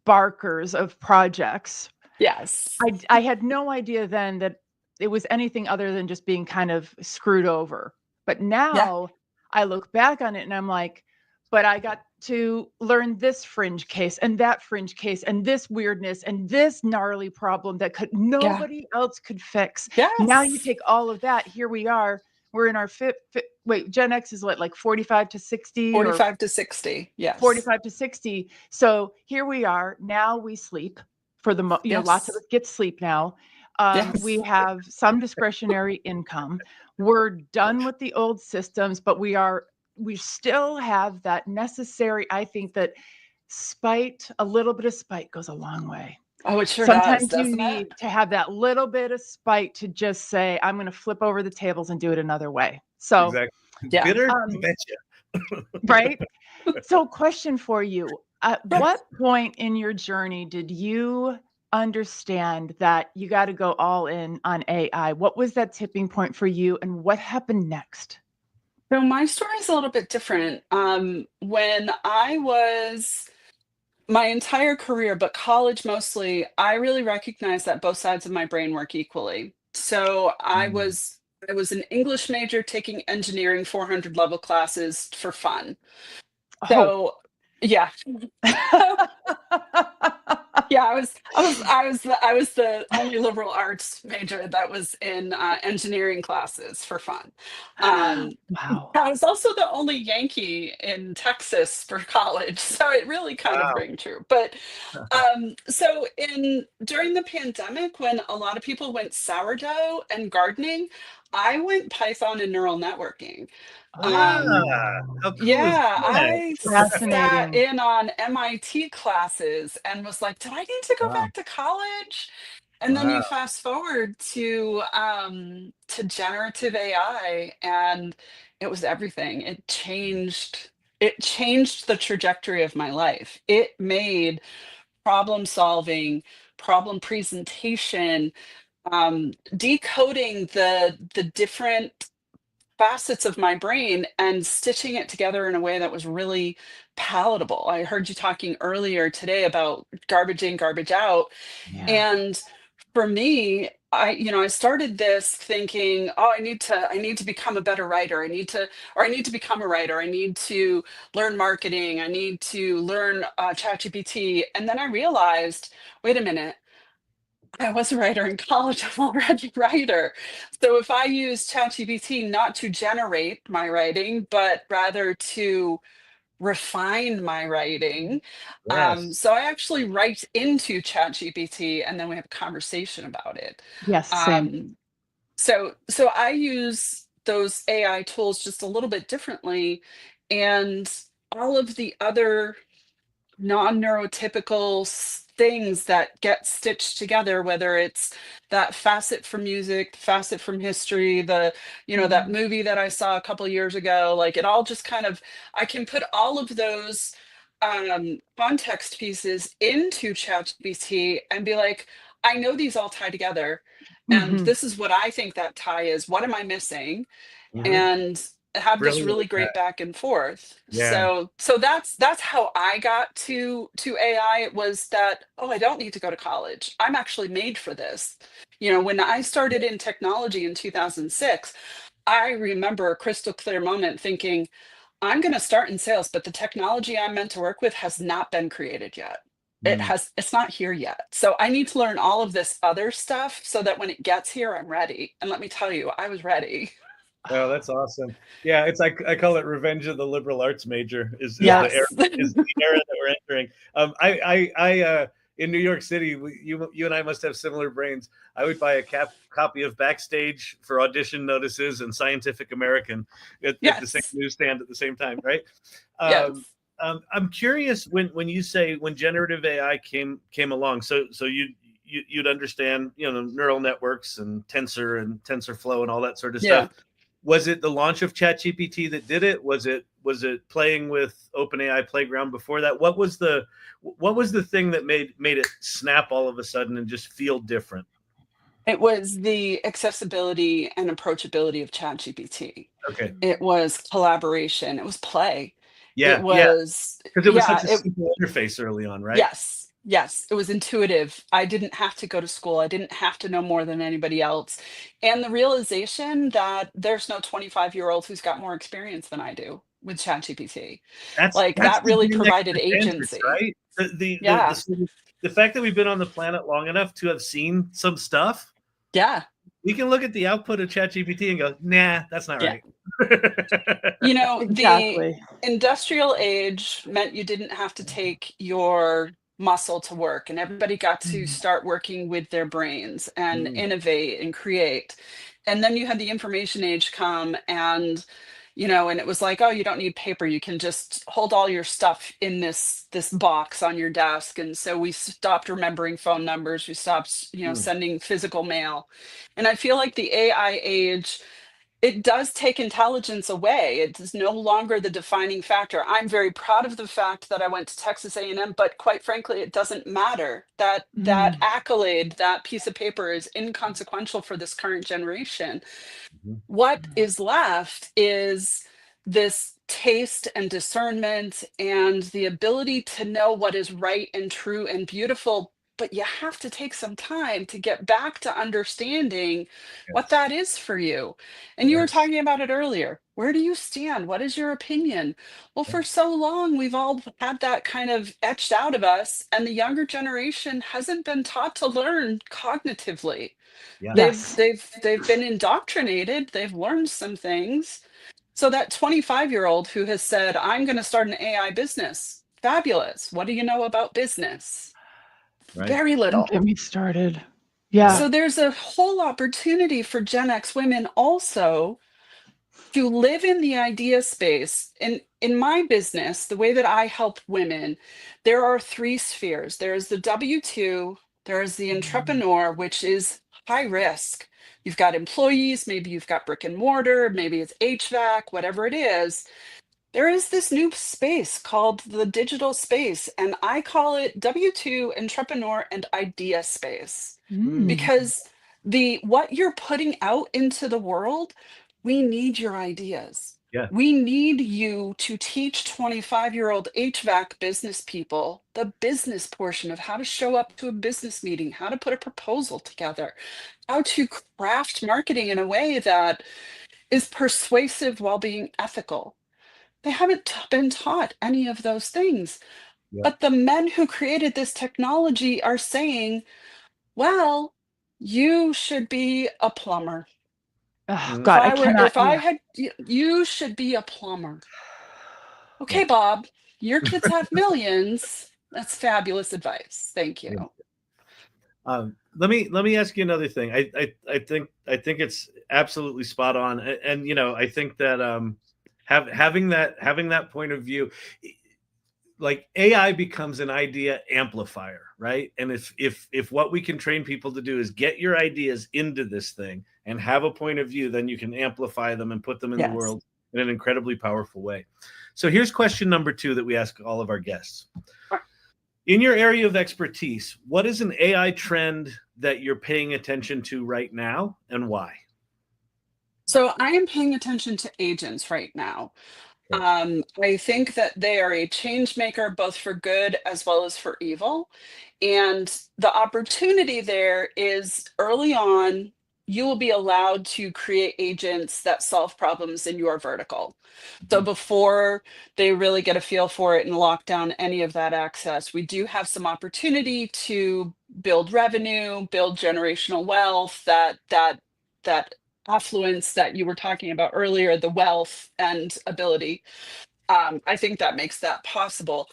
barkers of projects. Yes. I had no idea then that it was anything other than just being kind of screwed over. But now I look back on it and I'm like, but I got to learn this fringe case and that fringe case and this weirdness and this gnarly problem that nobody else could fix. Yes. Now you take all of that. Here we are. We're in our Gen X is what, like 45 to 60? 45 to 60. Yes. 45 to 60. So here we are. Now we sleep for lots of us get sleep now. We have some discretionary income. We're done with the old systems, but we still have that necessary, I think that a little bit of spite goes a long way. Oh, it sure Sometimes does. You need to have that little bit of spite to just say, I'm going to flip over the tables and do it another way. So, bitter, right? So, question for you. At what point in your journey did you understand that you got to go all in on AI? What was that tipping point for you and what happened next? So my story is a little bit different. When I was my entire career, but college mostly, I really recognized that both sides of my brain work equally. So I was an English major taking engineering 400 level classes for fun. So yeah. Yeah, I was the only liberal arts major that was in engineering classes for fun. Wow. I was also the only Yankee in Texas for college, so it really kind of rang true. But so during the pandemic, when a lot of people went sourdough and gardening, I went Python and neural networking. How cool is that? I sat in on MIT classes and was like, did I need to go back to college? And then you fast forward to generative AI, and it was everything. It changed the trajectory of my life. It made problem solving, problem presentation, decoding the different facets of my brain and stitching it together in a way that was really palatable. I heard you talking earlier today about garbage in, garbage out. And for me, I started this thinking, oh, I need to become a better writer. I need to become a writer. I need to learn marketing. I need to learn ChatGPT. And then I realized, wait a minute, I was a writer in college. I'm already a writer. So if I use ChatGPT not to generate my writing, but rather to refine my writing. So I actually write into ChatGPT and then we have a conversation about it. Yes, same. So I use those AI tools just a little bit differently, and all of the other non-neurotypical things that get stitched together, whether it's that facet from music, facet from history, that movie that I saw a couple years ago, like it all just kind of, I can put all of those context pieces into ChatGPT and be like, I know these all tie together, and this is what I think that tie is. What am I missing? And have this really great back and forth. So that's how I got to AI. It was that, oh, I don't need to go to college. I'm actually made for this. When I started in technology in 2006, I remember a crystal clear moment thinking, I'm going to start in sales, but the technology I'm meant to work with has not been created yet. It's not here yet. So I need to learn all of this other stuff so that when it gets here, I'm ready. And let me tell you, I was ready. Oh, that's awesome. Yeah, it's like I call it revenge of the liberal arts major is the era that we're entering. I in New York City, you and I must have similar brains. I would buy a copy of Backstage for audition notices and Scientific American at the same newsstand at the same time, right? I'm curious when you say when generative AI came along. So you'd understand, neural networks and tensor and TensorFlow and all that sort of Yeah. stuff. Was it the launch of ChatGPT that did it? Was it playing with OpenAI Playground before that? What was the thing that made it snap all of a sudden and just feel different? It was the accessibility and approachability of ChatGPT. Okay. It was collaboration. It was play. Yeah. It was, because it was such a simple interface early on, right? Yes, it was intuitive. I didn't have to go to school. I didn't have to know more than anybody else. And the realization that there's no 25-year-old who's got more experience than I do with ChatGPT. That's That the really dream provided extra agency. right? Yeah. The fact that we've been on the planet long enough to have seen some stuff. Yeah. We can look at the output of ChatGPT and go, nah, that's not right. Exactly. The industrial age meant you didn't have to take your muscle to work, and everybody got to start working with their brains and innovate and create. And then you had the information age come, and and it was like, oh, you don't need paper, you can just hold all your stuff in this box on your desk. And so we stopped remembering phone numbers, we stopped sending physical mail. And I feel like the AI age, it does take intelligence away. It is no longer the defining factor. I'm very proud of the fact that I went to Texas A&M, but quite frankly, it doesn't matter. That accolade, that piece of paper is inconsequential for this current generation. What is left is this taste and discernment and the ability to know what is right and true and beautiful. But you have to take some time to get back to understanding what that is for you. And you were talking about it earlier. Where do you stand? What is your opinion? Well, for so long, we've all had that kind of etched out of us, and the younger generation hasn't been taught to learn cognitively. They've been indoctrinated. They've learned some things. So that 25-year-old who has said, I'm going to start an AI business, fabulous. What do you know about business? Right. Very little. Don't get me started. Yeah. So there's a whole opportunity for Gen X women also to live in the idea space. In my business, the way that I help women, there are 3 spheres. There is the W-2, there is the entrepreneur, which is high risk. You've got employees, maybe you've got brick and mortar, maybe it's HVAC, whatever it is. There is this new space called the digital space, and I call it W-2 entrepreneur and idea space. Because what you're putting out into the world, we need your ideas. Yeah. We need you to teach 25-year-old HVAC business people the business portion of how to show up to a business meeting, how to put a proposal together, how to craft marketing in a way that is persuasive while being ethical. They haven't been taught any of those things. But the men who created this technology are saying, well, you should be a plumber. Oh, God, You should be a plumber. Okay, Bob, your kids have millions. That's fabulous advice. Thank you. Let me ask you another thing. I think it's absolutely spot on, and I think that having that point of view, like AI becomes an idea amplifier, right? And if what we can train people to do is get your ideas into this thing and have a point of view, then you can amplify them and put them in the world in an incredibly powerful way. So here's question number 2 that we ask all of our guests. In your area of expertise, what is an AI trend that you're paying attention to right now, and why? So I am paying attention to agents right now. I think that they are a change maker, both for good as well as for evil. And the opportunity there is early on, you will be allowed to create agents that solve problems in your vertical. So before they really get a feel for it and lock down any of that access, we do have some opportunity to build revenue, build generational wealth, that affluence that you were talking about earlier, the wealth and ability. I think that makes that possible.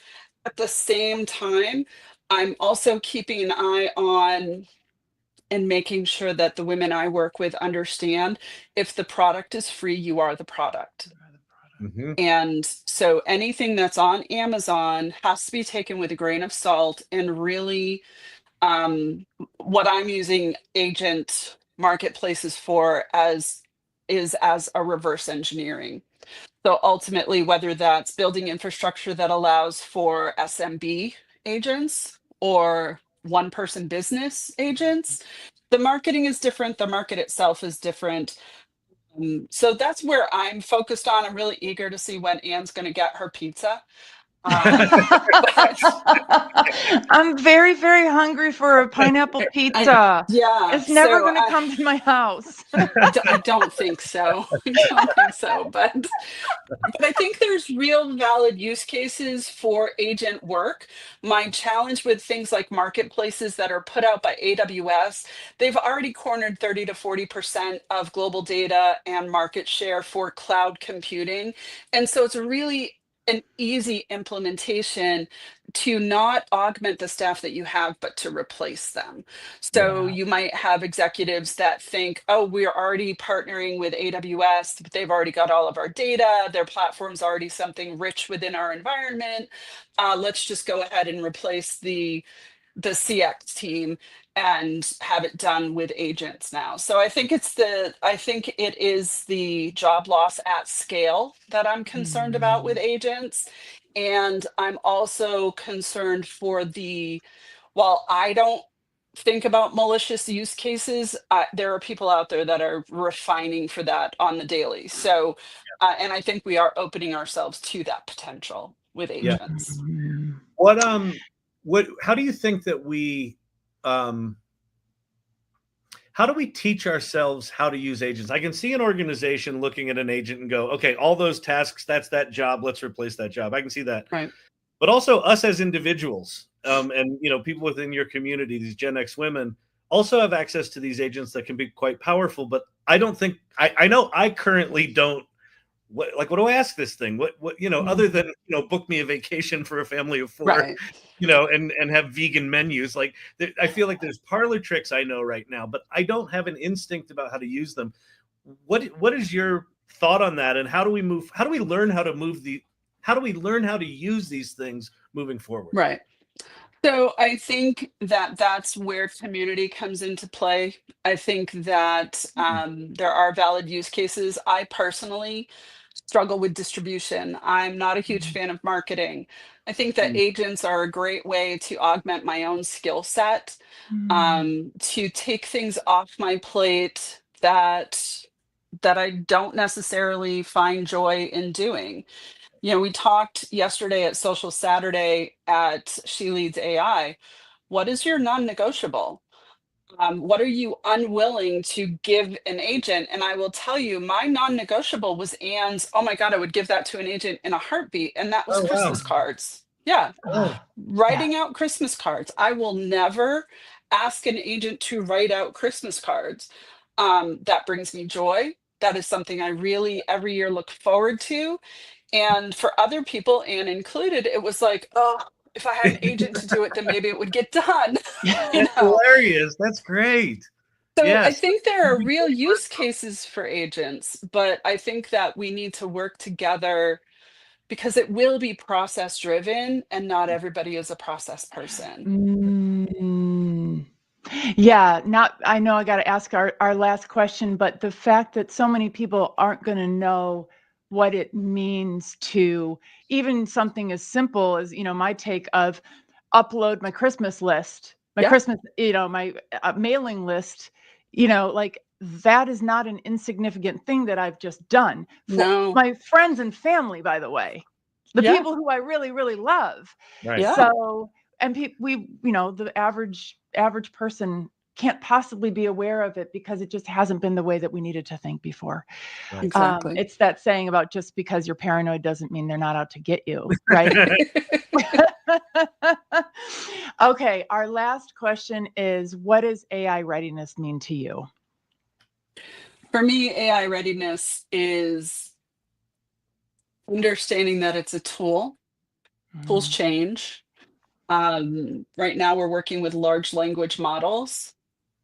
At the same time, I'm also keeping an eye on and making sure that the women I work with understand, if the product is free, you are the product. And so anything that's on Amazon has to be taken with a grain of salt and really what I'm using agent marketplaces for is as a reverse engineering. So ultimately, whether that's building infrastructure that allows for SMB agents or one person business agents, the marketing is different. The market itself is different. So that's where I'm focused on. I'm really eager to see when Anne's going to get her pizza. But I'm very, very hungry for a pineapple pizza. yeah, It's never so going to come to my house. I don't think so. I don't think so. But I think there's real valid use cases for agent work. My challenge with things like marketplaces that are put out by AWS, they've already cornered 30 to 40% of global data and market share for cloud computing. And so it's really an easy implementation to not augment the staff that you have, but to replace them. So you might have executives that think, oh, we're already partnering with AWS, but they've already got all of our data. Their platform's already something rich within our environment. Let's just go ahead and replace the CX team and have it done with agents now. So I think it is the job loss at scale that I'm concerned about with agents. And I'm also concerned for while I don't think about malicious use cases, there are people out there that are refining for that on the daily. So, and I think we are opening ourselves to that potential with agents. How do you think that how do we teach ourselves how to use agents? I can see an organization looking at an agent and go, okay, all those tasks, that's that job. Let's replace that job. I can see that. Right. But also us as individuals, and people within your community, these Gen X women, also have access to these agents that can be quite powerful. But I don't think I know I currently don't. What do I ask this thing? What other than book me a vacation for a family of 4, right. and have vegan menus. Like I feel like there's parlor tricks I know right now, but I don't have an instinct about how to use them. What is your thought on that? And how do we learn how to use these things moving forward? Right. So I think that that's where community comes into play. I think that there are valid use cases. I personally struggle with distribution. I'm not a huge fan of marketing. I think that agents are a great way to augment my own skill set, to take things off my plate that I don't necessarily find joy in doing. We talked yesterday at Social Saturday at She Leads AI. What is your non-negotiable? What are you unwilling to give an agent? And I will tell you, my non-negotiable was Anne's, oh my God, I would give that to an agent in a heartbeat. And that was Christmas cards. Yeah. Writing out Christmas cards. I will never ask an agent to write out Christmas cards. That brings me joy. That is something I really every year look forward to. And for other people, Anne included, it was like, oh, if I had an agent to do it, then maybe it would get done. That's hilarious. That's great. So I think there are real use cases for agents, but I think that we need to work together because it will be process driven and not everybody is a process person. Yeah, I know I got to ask our last question, but the fact that so many people aren't going to know what it means to even something as simple as, my take of upload my Christmas list, my Christmas, my mailing list, like that is not an insignificant thing that I've just done for my friends and family, by the way, the people who I really, really love. Right. So, and the average person can't possibly be aware of it because it just hasn't been the way that we needed to think before. Right. Exactly. It's that saying about just because you're paranoid doesn't mean they're not out to get you, right? Okay, our last question is, what does AI readiness mean to you? For me, AI readiness is understanding that it's a tool. Tools change. Right now, we're working with large language models.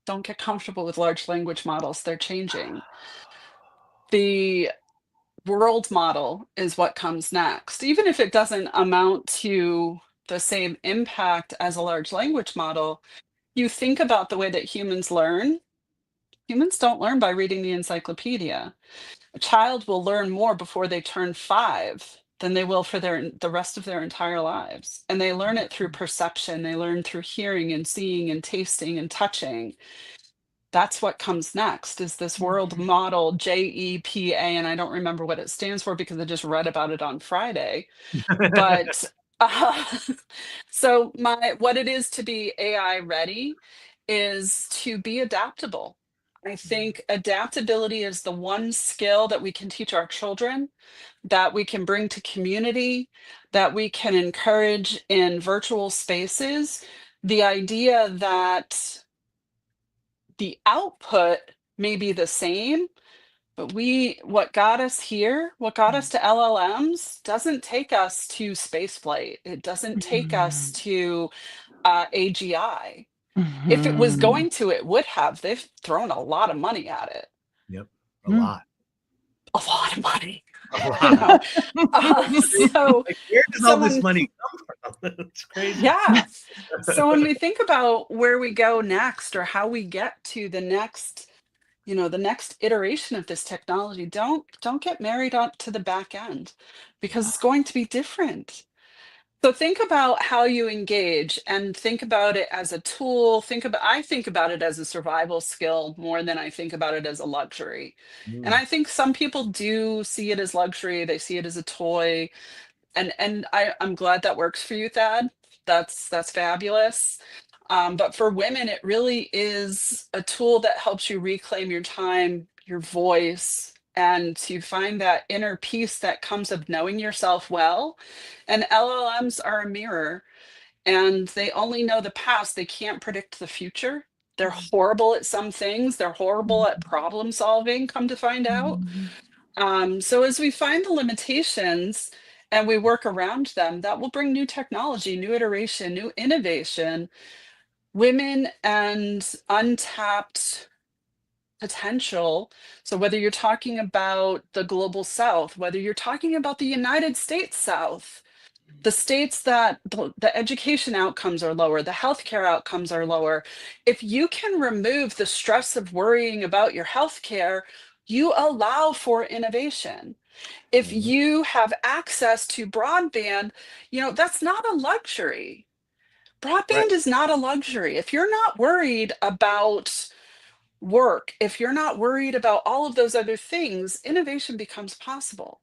Don't get comfortable with large language models. They're changing. The world model is what comes next. Even if it doesn't amount to the same impact as a large language model, you think about the way that humans learn, humans don't learn by reading the encyclopedia. A child will learn more before they turn 5 than they will for the rest of their entire lives. And they learn it through perception. They learn through hearing and seeing and tasting and touching. That's what comes next, is this world model JEPA, and I don't remember what it stands for because I just read about it on Friday. But so what it is to be AI ready is to be adaptable. I think adaptability is the one skill that we can teach our children, that we can bring to community, that we can encourage in virtual spaces. The idea that the output may be the same, but what got us here, what got us to LLMs doesn't take us to spaceflight. It doesn't take us to AGI. If it was going to, it would have. They've thrown a lot of money at it. Yep. A lot. A lot of money. A lot. So like, where does all this money come from? It's crazy. Yeah. So when we think about where we go next, or how we get to the next, the next iteration of this technology, don't get married on to the back end, because it's going to be different. So think about how you engage, and think about it as a tool. I think about it as a survival skill more than I think about it as a luxury. And I think some people do see it as luxury. They see it as a toy. And I'm glad that works for you, Thad. That's fabulous. But for women, it really is a tool that helps you reclaim your time, your voice, and to find that inner peace that comes of knowing yourself well. And LLMs are a mirror, and they only know the past. They can't predict the future. They're horrible at some things. They're horrible at problem solving, come to find out. So as we find the limitations and we work around them, that will bring new technology, new iteration, new innovation, women, and untapped potential. So whether you're talking about the global South, whether you're talking about the United States South, the states that the education outcomes are lower, the healthcare outcomes are lower, if you can remove the stress of worrying about your healthcare, you allow for innovation. If you have access to broadband, that's not a luxury. Broadband is not a luxury. If you're not worried about work, if you're not worried about all of those other things, innovation becomes possible.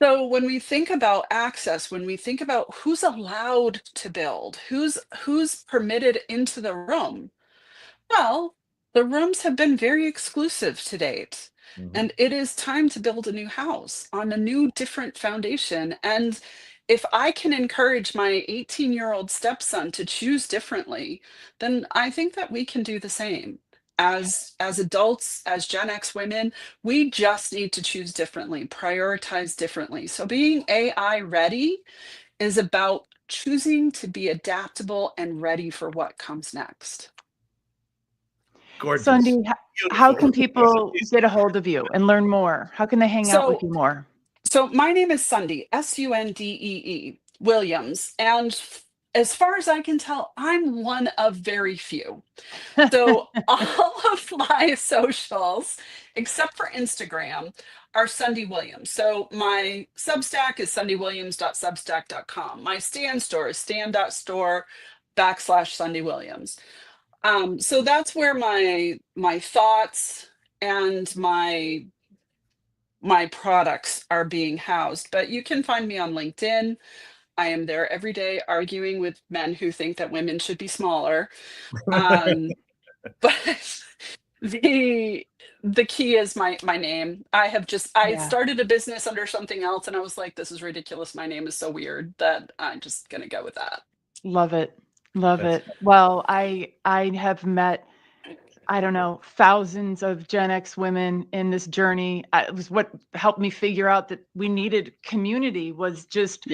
So when we think about access, when we think about who's allowed to build, who's permitted into the room, well, the rooms have been very exclusive to date. And it is time to build a new house on a new, different foundation. And if I can encourage my 18-year-old stepson to choose differently, then I think that we can do the same. As adults, as Gen X women, we just need to choose differently, prioritize differently. So being AI ready is about choosing to be adaptable and ready for what comes next. Gorgeous. Sundee, how can people get a hold of you and learn more? How can they hang out with you more? So my name is Sundee, Sundee Williams. And as far as I can tell, I'm one of very few. So all of my socials, except for Instagram, are Sundee Williams. So my Substack is sundeewilliams.substack.com. My Stan store is stan.store/Sundee Williams. So that's where my thoughts and my products are being housed. But you can find me on LinkedIn. I am there every day arguing with men who think that women should be smaller. But the key is my name. I started a business under something else, and I was like, this is ridiculous. My name is so weird that I'm just going to go with that. Love it. Love it. Well, I have met, I don't know, thousands of Gen X women in this journey. It was what helped me figure out that we needed community, was just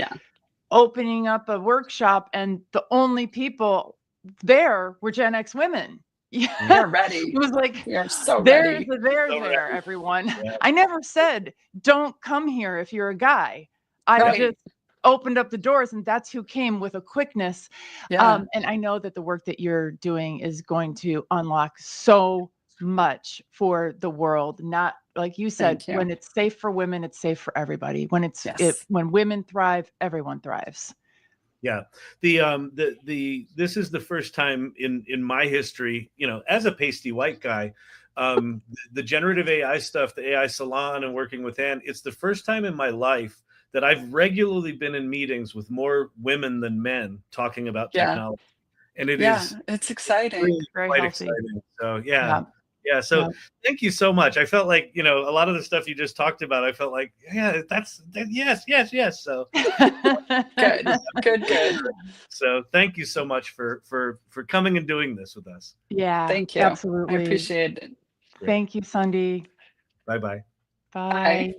opening up a workshop, and the only people there were Gen X women. You're ready. It was like, you're so ready. Everyone. Yeah. I never said, don't come here if you're a guy. opened up the doors, and that's who came with a quickness. Yeah. And I know that the work that you're doing is going to unlock so much for the world. Not like you said, Thank you. when it's safe for women, it's safe for everybody. When Yes. when women thrive, everyone thrives. Yeah. This is the first time in my history, you know, as a pasty white guy, the generative AI stuff, the AI salon and working with Anne, it's the first time in my life that I've regularly been in meetings with more women than men talking about Yeah. technology. And it Yeah, is it's exciting. really Very quite healthy. exciting. So yeah. Yeah. Yeah. So Yeah. thank you so much. I felt like, you know, a lot of the stuff you just talked about, I felt like, yeah, yes, yes, yes. So Good. so thank you so much for coming and doing this with us. Yeah, Thank you. absolutely. I appreciate it. Thank you, Sundee. Bye-bye. Bye. Bye.